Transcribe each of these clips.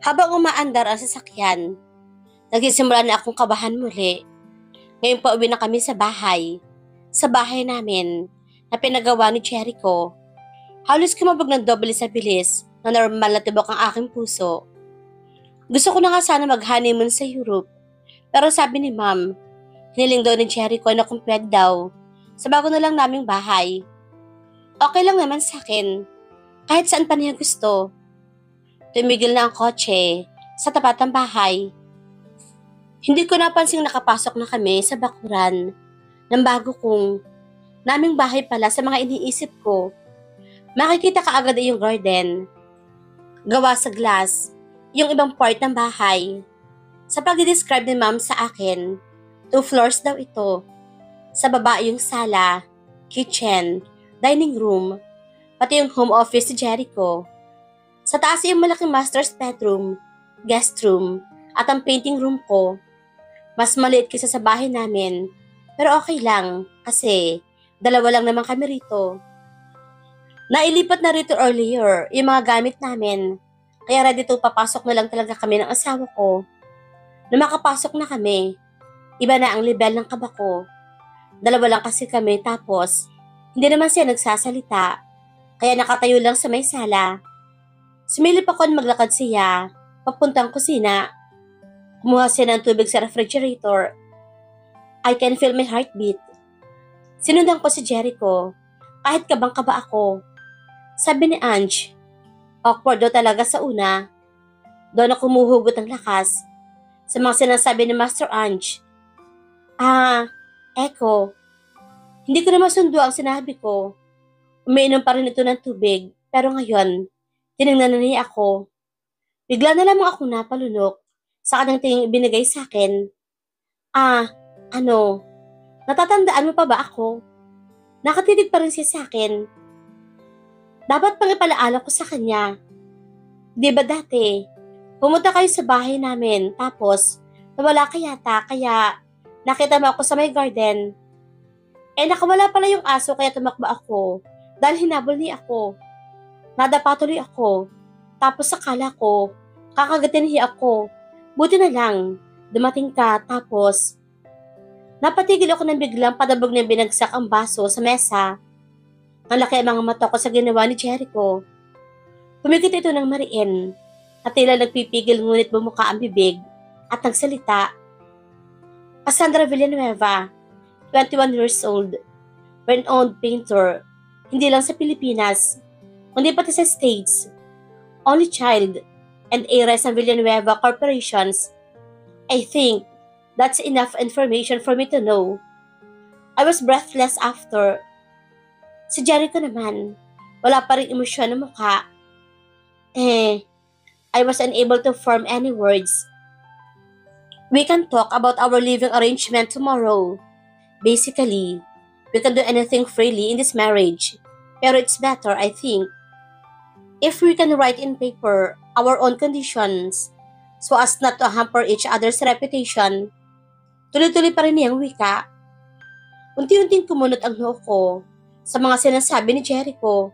Habang umaandar ang sasakyan, nagsisimula na akong kabahan muli. Ngayon pa uwi na kami sa bahay. Sa bahay namin na pinagawa ni Jericho. Halos kumabog ng doble sa bilis na normal na tibok ang aking puso. Gusto ko na nga sana mag-honeymoon sa Europe. Pero sabi ni Ma'am, hiniling daw ni Jericho na kung pwede daw sa bago na lang naming bahay. Okay lang naman sa akin. Kahit saan pa niya gusto. Tumigil na ang kotse sa tapat ng bahay. Hindi ko napansing nakapasok na kami sa bakuran ng bago kong naming bahay pala sa mga iniisip ko. Makikita ka agad yung garden. Gawa sa glass, yung ibang part ng bahay. Sa pag-describe ni Ma'am sa akin, 2 floors daw ito. Sa baba yung sala, kitchen, dining room, pati yung home office ni Jericho. Sa taas yung malaking master's bedroom, guest room, at ang painting room ko. Mas maliit kaysa sa bahay namin, pero okay lang kasi 2 lang naman kami rito. Nailipat na rito earlier yung mga gamit namin, kaya ready to papasok na lang talaga kami ng asawa ko. Na makapasok na kami, iba na ang level ng kaba ko. 2 lang kasi kami tapos hindi naman siya nagsasalita, kaya nakatayo lang sa may sala. Sumilip ako na maglakad siya, papuntang kusina. Kumuha siya ng tubig sa refrigerator. I can feel my heartbeat. Sinundan ko si Jericho, kahit kabang-kaba ako. Sabi ni Ange, awkward daw talaga sa una. Doon ako humuhugot ng lakas sa mga sinasabi ni Master Ange. Echo. Hindi ko na masundo ang sinabi ko. Umiinom pa rin ito ng tubig, pero ngayon, tinignan na niya ako. Bigla na lamang ako napalunok sa kanyang tingin ibinigay sa akin. Natatandaan mo pa ba ako? Nakatitig pa rin siya sa akin. Dapat pang ipalaala ko sa kanya. Di ba dati, pumunta kayo sa bahay namin tapos nawala ka yata kaya nakita mo ako sa may garden. Nakawala pala yung aso kaya tumakba ako dahil hinabol niya ako. Nadapa tuloy ako. Tapos akala ko, kakagatin niya ako. Buti na lang, dumating ka tapos napatigil ako ng biglang padabog na binagsak ang baso sa mesa. Ang laki ang mga mata ko sa ginawa ni Jericho. Pumikit ito ng mariin at tila nagpipigil ngunit bumuka ang bibig at nagsalita. Cassandra Villanueva, 21 years old, renowned painter, hindi lang sa Pilipinas, kundi pati sa States. Only child and heiress ng Villanueva Corporations. I think that's enough information for me to know. I was breathless after. Si Jericho naman, wala pa rin emosyon ng mukha. I was unable to form any words. We can talk about our living arrangement tomorrow. Basically, we can do anything freely in this marriage. Pero it's better, I think, if we can write in paper our own conditions so as not to hamper each other's reputation. Tuloy-tuloy pa rin niyang wika. Unti-unting kumunot ang noo ko sa mga sinasabi ni Jericho.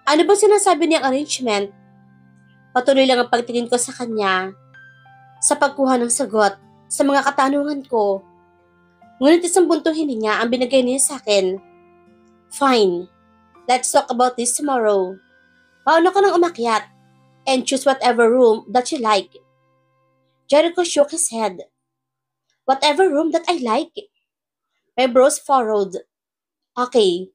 Ano ba sinasabi niyang arrangement? Patuloy lang ang pagtingin ko sa kanya sa pagkuha ng sagot sa mga katanungan ko. Ngunit isang buntong hininga ang binigay niya sa akin. Fine, let's talk about this tomorrow. Mauna ko nang umakyat and choose whatever room that you like. Jericho shook his head. Whatever room that I like. My brows furrowed. Okay,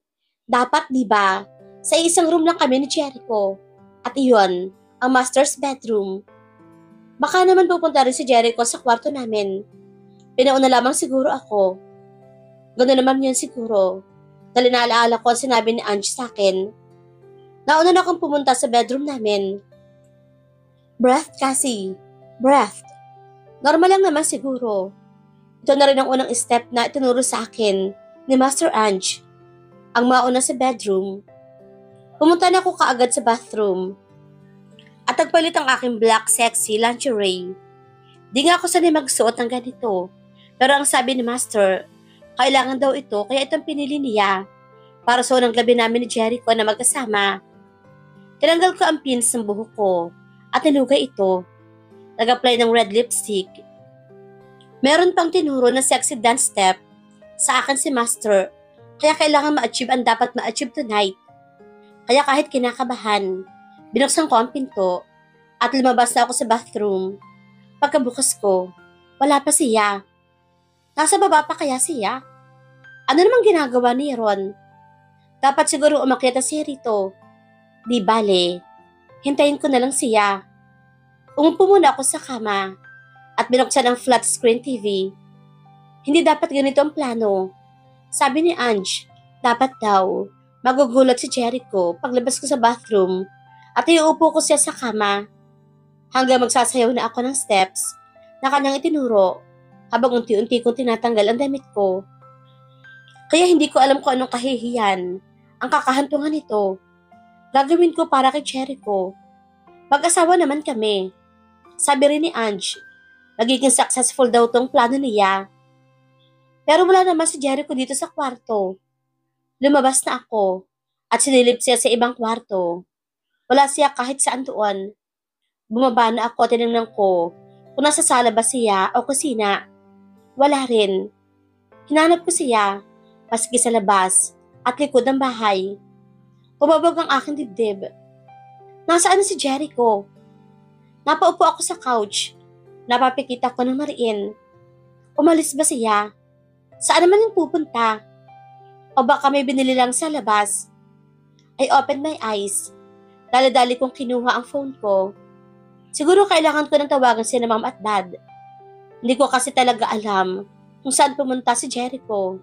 dapat diba, sa isang room lang kami ni Jericho. At iyon, ang master's bedroom. Baka naman pupunta rin si Jericho sa kwarto namin. Pinauna lamang siguro ako. Ganoon naman yun siguro. Dahil naalaala ko ang sinabi ni Ange sa akin. Nauna na akong pumunta sa bedroom namin. Breath, Cassie. Breath. Normal lang naman siguro. Ito na rin ang unang step na itinuro sa akin ni Master Ange. Ang mauna sa bedroom. Pumunta na ako kaagad sa bathroom. At nagpalit ang aking black sexy lingerie. Di nga ako sanay magsuot ng ganito. Pero ang sabi ni Master, kailangan daw ito kaya itong pinili niya para sa unang gabi namin ni Jericho na magkasama. Tinanggal ko ang pins ng buhok ko at nilugay ito nag-apply ng red lipstick. Meron pang tinuro na sexy dance step sa akin si Master, kaya kailangan ma-achieve ang dapat ma-achieve tonight. Kaya kahit kinakabahan, binuksan ko ang pinto at lumabas na ako sa bathroom. Pagkabukas ko, wala pa siya. Nasa baba pa kaya siya? Ano namang ginagawa ni Ron? Dapat siguro umakyat na siya rito. Di bale, hintayin ko na lang siya. Umupo muna ako sa kama at binuksan ang flat screen TV. Hindi dapat ganito ang plano. Sabi ni Ange, dapat daw magugulat si Jericho paglabas ko sa bathroom at iuupo ko siya sa kama hanggang magsasayaw na ako ng steps na kanyang itinuro habang unti-unti kong tinatanggal ang damit ko. Kaya hindi ko alam kung anong kahihiyan ang kakahantungan nito. Gagawin ko para kay Jericho. Mag-asawa naman kami. Sabi rin ni Ange, magiging successful daw tong plano niya. Pero wala naman si Jericho dito sa kwarto. Lumabas na ako at sinilip siya sa ibang kwarto. Wala siya kahit saan doon. Bumaba na ako at tinignan ko kung nasa sala ba siya o kusina. Wala rin. Hinanap ko siya, maski sa labas at likod ng bahay. Umabog ang aking dibdib. Nasaan na si Jericho? Napaupo ako sa couch. Napapikita ko ng mariin. Umalis ba siya? Saan naman yung pupunta? O baka may binili lang sa labas? I opened my eyes. Dali-dali kong kinuha ang phone ko. Siguro kailangan ko nang tawagan si Mom at Dad. Hindi ko kasi talaga alam kung saan pumunta si Jericho.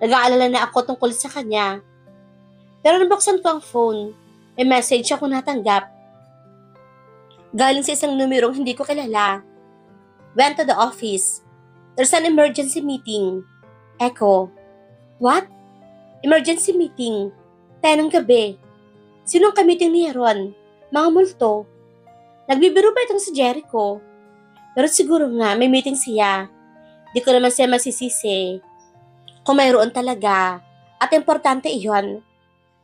Nag-aalala na ako tungkol sa kanya. Pero nabuksan ko ang phone. May message ako natanggap. Galing sa isang numerong hindi ko kilala. Went to the office. There's an emergency meeting. Echo. What? Emergency meeting. 10 ng gabi. Sinong ka-meeting ni Ron? Mga multo. Nagbibiro ba itong si Jericho? Pero siguro nga may meeting siya. Di ko naman siya masisisi. Kung mayroon talaga. At importante iyon.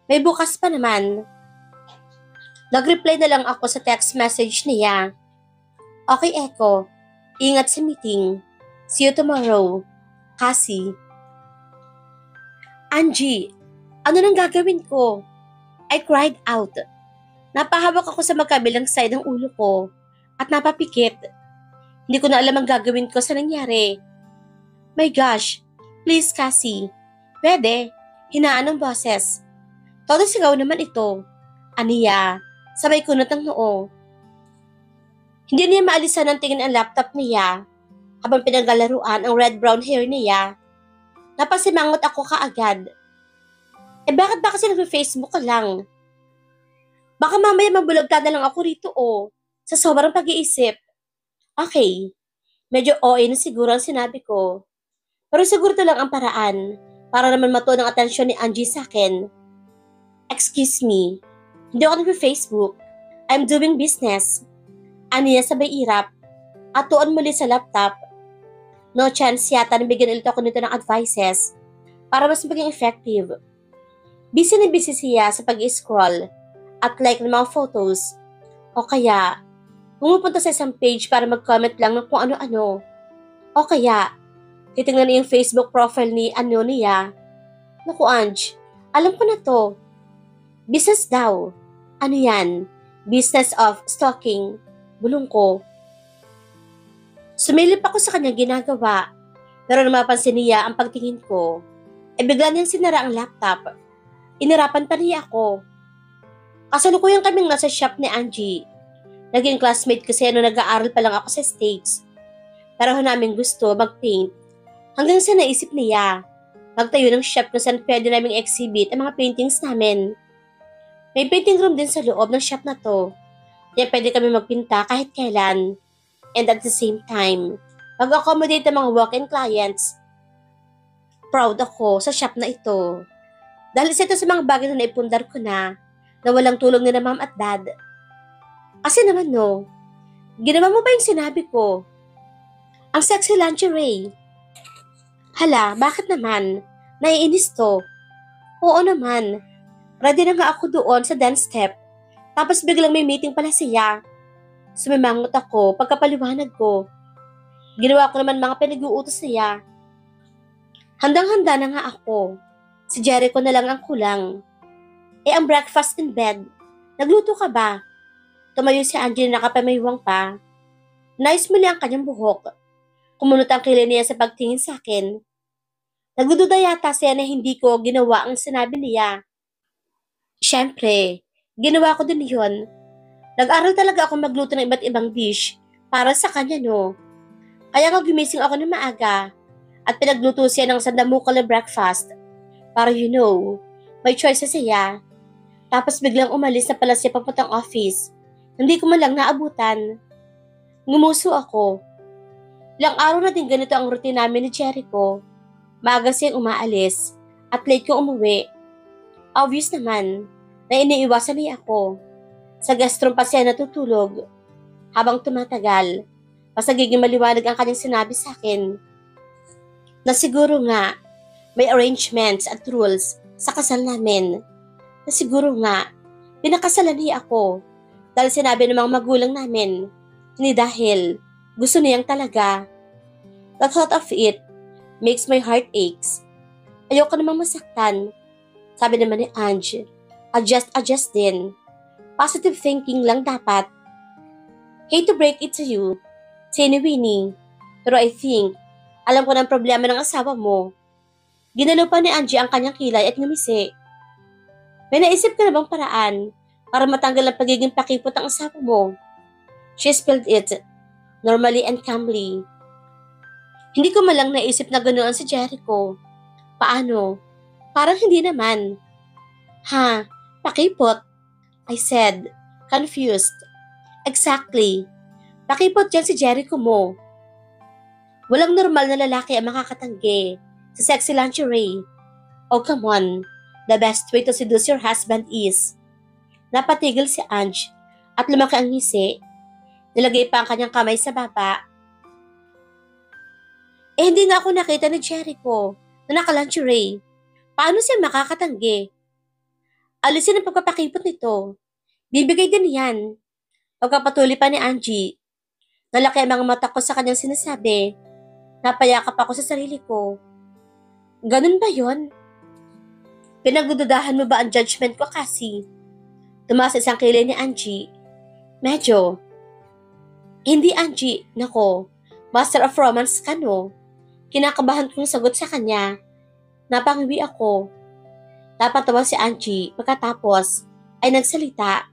May bukas pa naman. Nag-reply na lang ako sa text message niya. Okay, Echo. Ingat sa meeting. See you tomorrow. Cassie. Angie, ano nang gagawin ko? I cried out. Napahawak ako sa magkabilang side ng ulo ko at napapikit. Hindi ko na alam ang gagawin ko sa nangyari. My gosh, please Cassie. Pwede, hinaan ng boses. Todo sigaw naman ito. Aniya, sabay kunot ang noo. Hindi niya maalisan ng tingin ang laptop niya habang pinaglalaruan ang red-brown hair niya. Napasimangot ako kaagad. Bakit ba kasi nag-Facebook ka lang? Baka mamaya mabulag ka na lang ako rito sa sobrang pag-iisip. Okay, medyo OA na siguro ang sinabi ko. Pero siguro ito lang ang paraan para naman matuon ang atensyon ni Angie sa akin. Excuse me, hindi ako nag-Facebook. I'm doing business. Aniya sabay irap at tuon muli sa laptop. No chance yata na bigyan ulit ako nito ng advices para mas maging effective. Busy na busy siya sa pag-scroll at like ng mga photos. O kaya, pumupunta sa isang page para mag-comment lang ng kung ano-ano. O kaya, titingnan niya yung Facebook profile ni niya. Naku Ange, alam ko na to. Business daw. Ano yan? Business of stalking. Bulong ko. Sumilip ako sa kanyang ginagawa, pero nang mapansin niya ang pagtingin ko, bigla niyang sinara ang laptop. Inirapan pa niya ako. Kasalukuyang kaming nasa shop ni Angie. Naging classmate kasi nag-aaral pa lang ako sa States. Pero namin gusto mag-paint. Hanggang sa naisip niya, magtayo ng shop kung saan pwede naming exhibit ang mga paintings namin. May painting room din sa loob ng shop na to. Kaya pwede kami magpinta kahit kailan. And at the same time, mag-accommodate ang mga walk-in clients. Proud ako sa shop na ito. Dahil isa ito sa mga bagay na naipundar ko na walang tulong ni na Mom at Dad. Kasi naman ginawa mo ba yung sinabi ko? Ang sexy lingerie. Hala, bakit naman? Naiinis to. Oo naman. Ready na nga ako doon sa dance step. Tapos biglang may meeting pala siya. Sumimangot ako pagkapaliwanag ko. Ginawa ko naman mga pinag-uutos niya. Handang-handa na nga ako. Si Jericho na lang ang kulang. Ang breakfast in bed. Nagluto ka ba? Tumayo si Angie na nakapamaywang pa. Nice mo niya ang kanyang buhok. Kumunot ang kilay niya sa pagtingin sa akin. Nagdududa yata siya na hindi ko ginawa ang sinabi niya. Siyempre, ginawa ko din yun. Nag-aral talaga ako magluto ng iba't ibang dish para sa kanya, no? Kaya nga gumising ako ng maaga at pinagluto siya ng sandamukal na breakfast para may choice siya. Tapos biglang umalis na pala siya papuntang office. Hindi ko man lang naabutan. Ngumuso ako. Ilang araw na din ganito ang routine namin ni Jericho. Maaga siyang umaalis at late ko umuwi. Obvious naman na iniiwasan niya ako. Sa guest room pa siya natutulog. Habang tumatagal, mas nagiging maliwanag ang kanyang sinabi sa akin. Na siguro nga, may arrangements at rules sa kasal namin. Na siguro nga, pinakasalan niya ako dahil sinabi ng mga magulang namin. Hindi dahil gusto niyang talaga. The thought of it makes my heart aches. Ayoko namang masaktan. Sabi naman ni Ange, adjust din. Positive thinking lang dapat. Hate to break it to you, say ni Winnie. Pero I think, alam ko ng problema ng asawa mo. Ginalaw pa ni Angie ang kanyang kilay at ngumisi. May naisip ka na bang paraan para matanggal ang pagiging pakipot ng asawa mo? She spelled it, normally and calmly. Hindi ko malang naisip na ganoon si Jericho. Paano? Parang hindi naman. Ha? Pakipot? I said, confused. Exactly. Pakipot yan si Jericho mo. Walang normal na lalaki ang makakatanggi sa sexy lingerie. Oh, come on. The best way to seduce your husband is. Napatigil si Ange at lumaki ang ngisi. Nilagay pa ang kanyang kamay sa baba. Hindi na ako nakita ni Jericho na naka-lingerie. Paano siya makakatanggi? Alisin ang pagpapakipot nito. Bibigay din yan. Pagkapatuloy pa ni Angie. Nalaki ang mga mata ko sa kanyang sinasabi. Napayakap ako sa sarili ko. Ganun ba yon? Pinagdududahan mo ba ang judgment ko, Cassie? Tumaas isang kilay ni Angie. Medyo. Hindi, Angie. Nako, master of romance ka, no? Kinakabahan kong sagot sa kanya. Napangiwi ako. Napatawa si Angie pagkatapos ay nagsalita.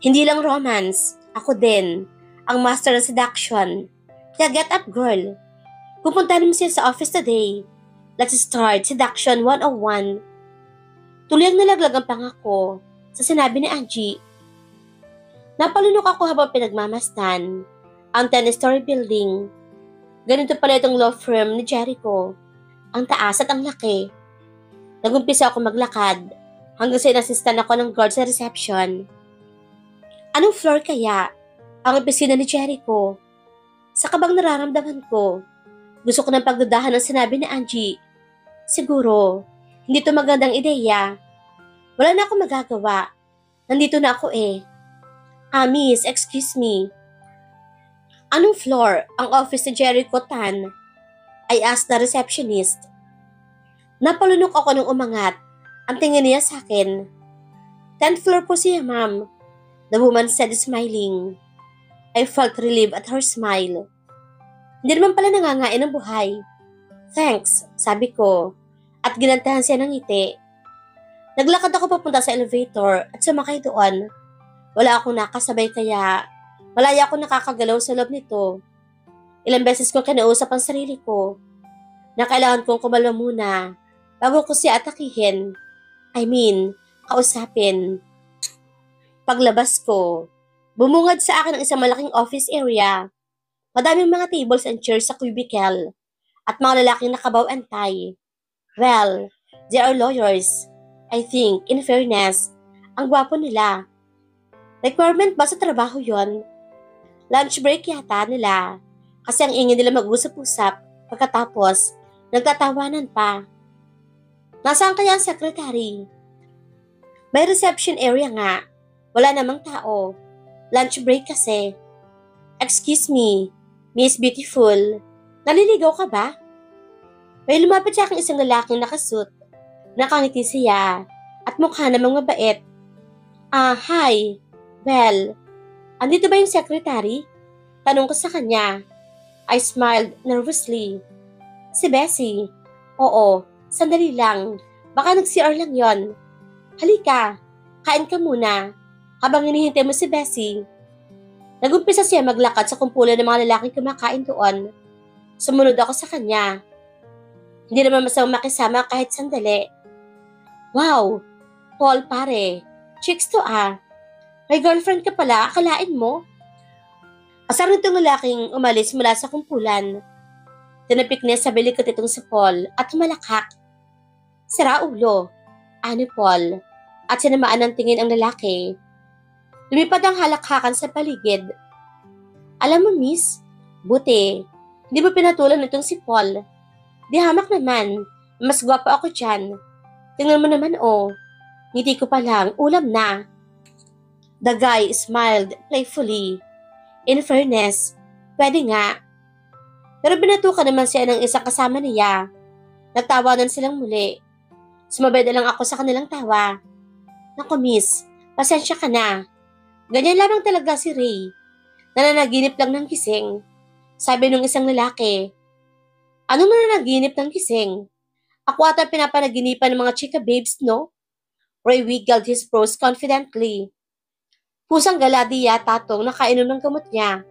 Hindi lang romance, ako din, ang master ng seduction. Kaya get up, girl. Pupuntahan mo siya sa office today. Let's start Seduction 101. Tuloy ang nalaglag ang pangako sa sinabi ni Angie. Napalunok ako habang pinagmamasdan ang 10-story building. Ganito pala itong law firm ni Jericho. Ang taas at ang laki. Nagumpisa ako maglakad hanggang sa inasistan ako ng guard sa reception. Anong floor kaya ang opisina ni Jericho? Sa kabang nararamdaman ko, gusto ko ng pagdudahan ng sinabi ni Angie. Siguro, hindi to magandang ideya. Wala na akong magagawa. Nandito na ako eh. Miss, excuse me. Anong floor ang office ni Jericho Tan? I asked the receptionist. Napalunok ako nung umangat. Ang tingin niya sa akin. 10th floor po siya, ma'am. The woman said smiling. I felt relieved at her smile. Hindi naman pala nangangain ng buhay. Thanks, sabi ko. At ginantahan siya ng ngiti. Naglakad ako papunta sa elevator at sumakay doon. Wala akong nakasabay kaya malaya akong nakakagalaw sa loob nito. Ilang beses ko kinausap ang sarili ko na kailangan kong kumalma muna bago ko siya atakihin. Kausapin. Paglabas ko, bumungad sa akin ang isang malaking office area. Madaming mga tables and chairs sa cubicle at mga lalaking nakabaw and tie. Well, they are lawyers. I think, in fairness, ang gwapo nila. Requirement ba sa trabaho yon? Lunch break yata nila kasi ang ingin nila mag-usap-usap pagkatapos nagtatawanan pa. Nasaan kaya ang secretary? May reception area nga. Wala namang tao. Lunch break kasi. Excuse me, Miss Beautiful. Naliligaw ka ba? May lumapit sa akin isang lalaking nakasuit. Nakangiti siya at mukha namang mabait. Hi. Well, andito ba yung secretary? Tanong ko sa kanya. I smiled nervously. Si Bessie. Oo, sandali lang. Baka nag-CR lang yon. Halika, kain ka muna. Habang hinihintay mo si Bessie. Nagumpisa siya maglakad sa kumpulan ng mga lalaking kumakain doon. Sumunod ako sa kanya. Hindi naman masamang makisama kahit sandali. Wow, Paul pare, chicks to ah. May girlfriend ka pala, akalain mo? Asar nitong lalaking umalis mula sa kumpulan. Tinapik niya sa bilikot itong si Paul at humalakhak. Sira ulo, ani Paul, at sinamaan ng tingin ang lalaki. Lumipad ang halakhakan sa paligid. Alam mo miss, buti, hindi mo pinatulan itong si Paul. Di hamak naman, mas gwapo ako dyan. Tingnan mo naman oh, ngiti ko pa lang, ulam na. The guy smiled playfully. In fairness, pwede nga. Pero binatukan naman siya ng isang kasama niya. Nagtawanan silang muli. Sumabay na lang ako sa kanilang tawa. Naku miss, pasensya ka na. Ganyan lamang talaga si Ray. Nananaginip lang ng gising. Sabi nung isang lalaki. Anong nananaginip ng gising? Ako ata pinapanaginipan ng mga chika babes, no? Ray wiggled his brows confidently. Pusang galadi yata tong nakainom ng gamot niya.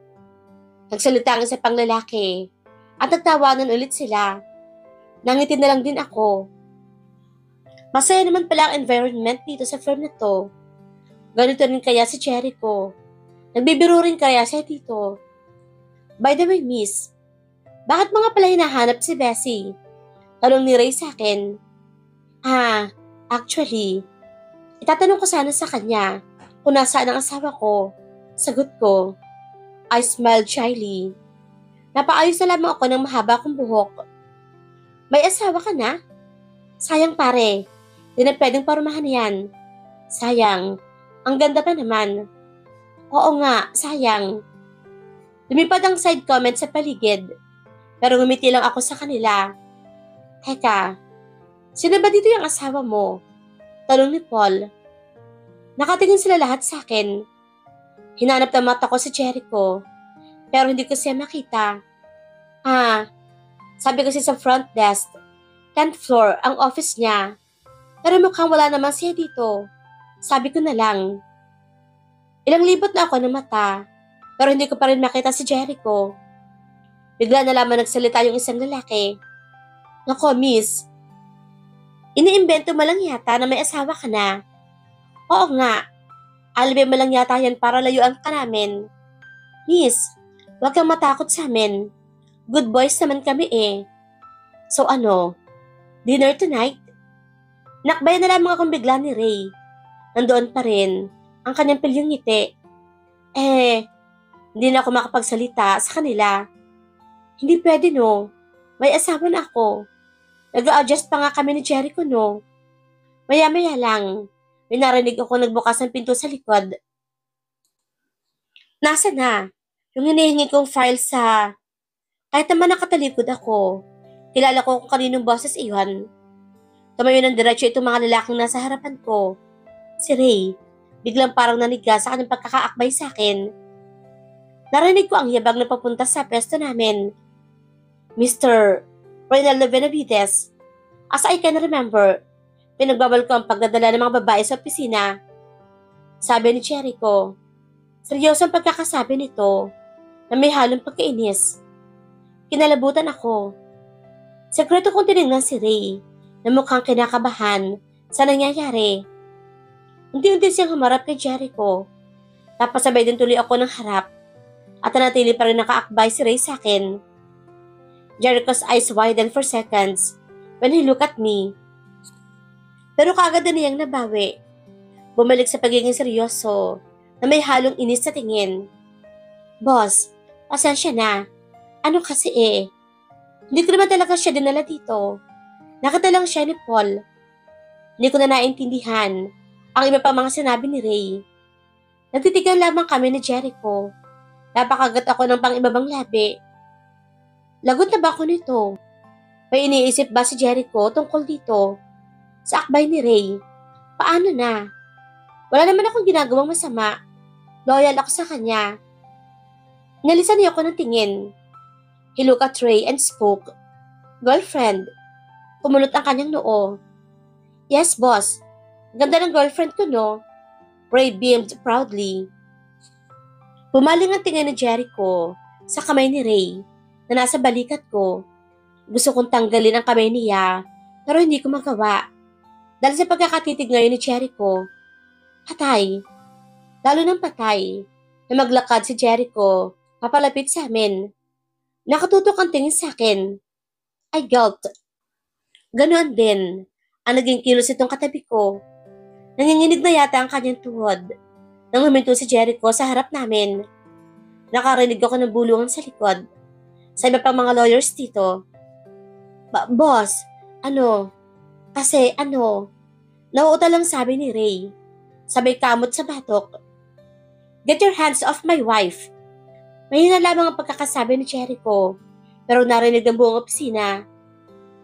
Nagsalita ang isa pang lalaki at nagtawanan ulit sila. Nangiti na lang din ako. Masaya naman pala ang environment dito sa firm na to. Ganito rin kaya si Jericho. Nagbibiro rin kaya siya dito. By the way, miss, bakit mga pala hinahanap si Bessie? Tanong ni Ray sa akin. Actually, itatanong ko sana sa kanya kung nasaan ang asawa ko. Sagot ko. I smiled shyly. Napaayos na lamang ako ng mahaba kong buhok. May asawa ka na? Sayang pare, di na pwedeng parumahan yan. Sayang, ang ganda pa naman. Oo nga, sayang. Lumipad ang side comment sa paligid, pero ngumiti lang ako sa kanila. Teka, sino ba dito yung asawa mo? Tanong ni Paul. Nakatingin sila lahat sa akin. Hinanap na mata ko si Jericho, pero hindi ko siya makita. Sabi ko siya sa front desk, 10th floor ang office niya. Pero mukhang wala naman siya dito. Sabi ko na lang. Ilang libot na ako ng mata, pero hindi ko pa rin makita si Jericho. Bigla na lamang nagsalita yung isang lalaki. Nako, miss, iniimbento mo lang yata na may asawa ka na. Oo nga, alibi mo lang yata yan para layuan ka namin. Miss, huwag kang matakot sa amin. Good boys naman kami eh. So ano, dinner tonight? Nakbay na lamang akong bigla ni Ray. Nandoon pa rin ang kanyang pilyong ngiti. Hindi na ako makapagsalita sa kanila. Hindi pwede no, may asawa na ako. Nag-a-adjust pa nga kami ni Jericho no. Maya-maya lang, may narinig ako nagbukas ng pinto sa likod. Nasa na? Yung hinihingi kong file sa... Kahit naman nakatalikod ako, kilala ko kung kaninong boses iyon. Tumayo ng diretso itong mga lalaking nasa harapan ko. Si Ray, biglang parang naniga sa kanyang pagkakaakbay sa akin. Narinig ko ang yabag na papunta sa pesto namin. Mr. Reynaldo Benavides, as I can remember, pinagbabal ko ang pagdadala ng mga babae sa opisina. Sabi ni Jericho. Seryosong pagkakasabi nito na may halong pagkainis. Kinalabutan ako. Sekreto kong tinignan si Ray na mukhang kinakabahan sa nangyayari. Unti-unti siyang humarap kay Jericho. Tapos sabay din tuloy ako ng harap at nanatili pa rin nakaakbay si Ray sa akin. Jericho's eyes widened for seconds when he looked at me. Pero kaagad na niyang nabawi. Bumalik sa pagiging seryoso na may halong inis sa tingin. Boss, pasensya na. Ano kasi eh? Hindi ko naman talaga siya dinala dito. Nakita lang siya ni Paul. Hindi ko na naintindihan ang iba pa mga sinabi ni Ray. Nagtitigan lamang kami ni Jericho. Napakagat ako ng pang-ibabang labi. Lagot na ba ako nito? May iniisip ba si Jericho tungkol dito? Sa akbay ni Ray? Paano na? Wala naman akong ginagawang masama. Loyal ako sa kanya. Nalisan niya ako ng tingin. He looked at Ray and spoke. Girlfriend. Kumulot ang kanyang noo. Yes, boss. Ganda ng girlfriend ko, no? Ray beamed proudly. Pumaling ang tingin ni Jericho sa kamay ni Ray na nasa balikat ko. Gusto kong tanggalin ang kamay niya pero hindi ko magawa. Dahil sa pagkakatitig ngayon ni Jericho, patay. Lalo ng patay na maglakad si Jericho papalapit sa amin. Nakatutok ang tingin sa akin. I gulped. Ganoon din ang naging kilos itong katabi ko. Nanginginig na yata ang kanyang tuhod nang huminto si Jericho sa harap namin. Nakarinig ako ng bulungan sa likod. Sa iba pang mga lawyers dito. Boss, nauutal lang sabi ni Ray. Sabay kamot sa batok. Get your hands off my wife. Mahina lamang ang pagkakasabi ni Jericho, pero narinig ng buong opisina.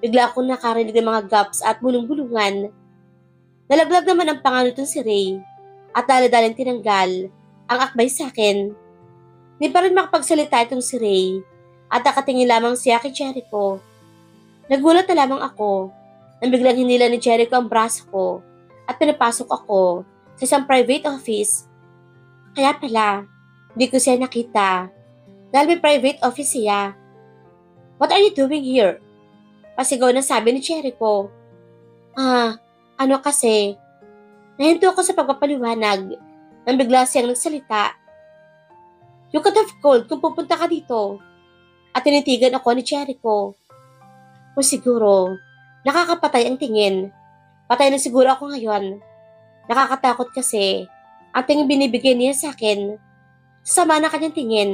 Bigla akong nakarinig ng mga gaps at bulong-bulungan. Nalaglag naman ang pangano itong si Ray at dala-dalang tinanggal ang akbay sa akin. Di pa rin makapagsalita itong si Ray at nakatingin lamang siya kay Jericho. Nagulat na lamang ako nang biglang hinila ni Jericho ang braso ko at pinapasok ako sa isang private office. Kaya pala, hindi ko siya nakita dahil may private office siya. What are you doing here? Pasigaw na sabi ni Jericho. Kasi, nahinto ako sa pagpapaliwanag nang bigla siyang nagsalita. You could have called kung pupunta ka dito. At tinitigan ako ni Jericho. O siguro, nakakapatay ang tingin. Patay na siguro ako ngayon. Nakakatakot kasi ang tingin binibigay niya sa akin. Sama na kanyang tingin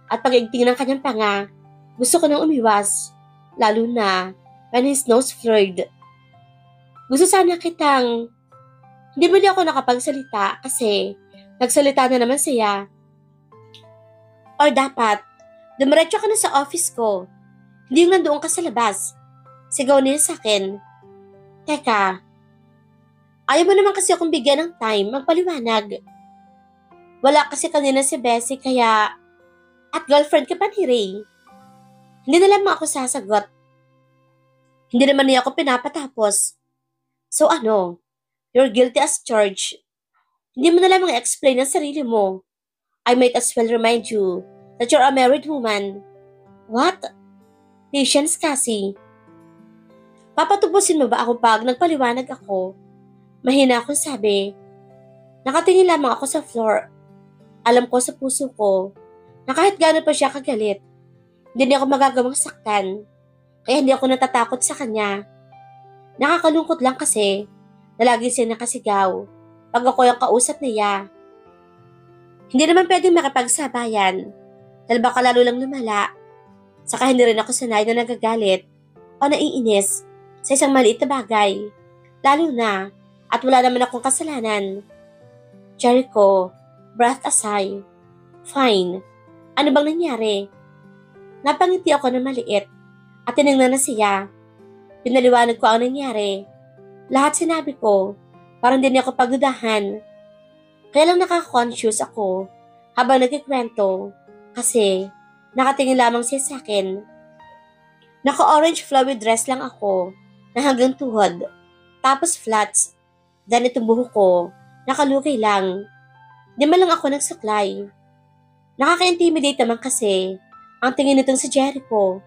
at pag-igting ng kanyang panga. Gusto ko nang umiwas. Lalo na when his nose flared. Gusto sana kitang... Hindi muli ako nakapagsalita kasi nagsalita na naman siya. Or dapat, dumiretso ka na sa office ko. Hindi yung nandoon ka sa labas. Sigaw niya sa akin. Teka, ayaw mo naman kasi akong bigyan ng time magpaliwanag. Wala kasi kanina si Bessie kaya... At girlfriend ka pa ni Ray. Hindi na lamang ako sasagot. Hindi naman niya ako pinapatapos. So you're guilty as charged. Hindi mo na lamang explain ang sarili mo. I might as well remind you that you're a married woman. What? Patience kasi. Papatubusin mo ba ako pag nagpaliwanag ako? Mahina akong sabi. Nakatingin lamang ako sa floor. Alam ko sa puso ko na kahit gaano pa siya kagalit, hindi niya ako magagawang saktan. Kaya hindi ako natatakot sa kanya. Nakakalungkot lang kasi na lagi siya nakasigaw pag ako yung kausap niya. Hindi naman pwedeng makipagsabayan dahil baka lalo lang lumala. Saka hindi rin ako sanay na nagagalit o naiinis sa isang maliit na bagay. Lalo na at wala naman akong kasalanan. Jericho, breath a sigh. Fine. Ano bang nangyari? Napangiti ako na maliit at tinignan na siya. Pinaliwanag ko ang nangyari. Lahat sinabi ko, parang hindi niya ako pagdudahan. Kaya lang nakaka-conscious ako habang nagkikwento kasi nakatingin lamang siya sa akin. Naka-orange flowy dress lang ako na hanggang tuhod, tapos flats. Then itong buhok ko, nakalugay lang. Di man lang ako nagsuklay. Nakaka-intimidate naman kasi ang tingin nitong si Jericho.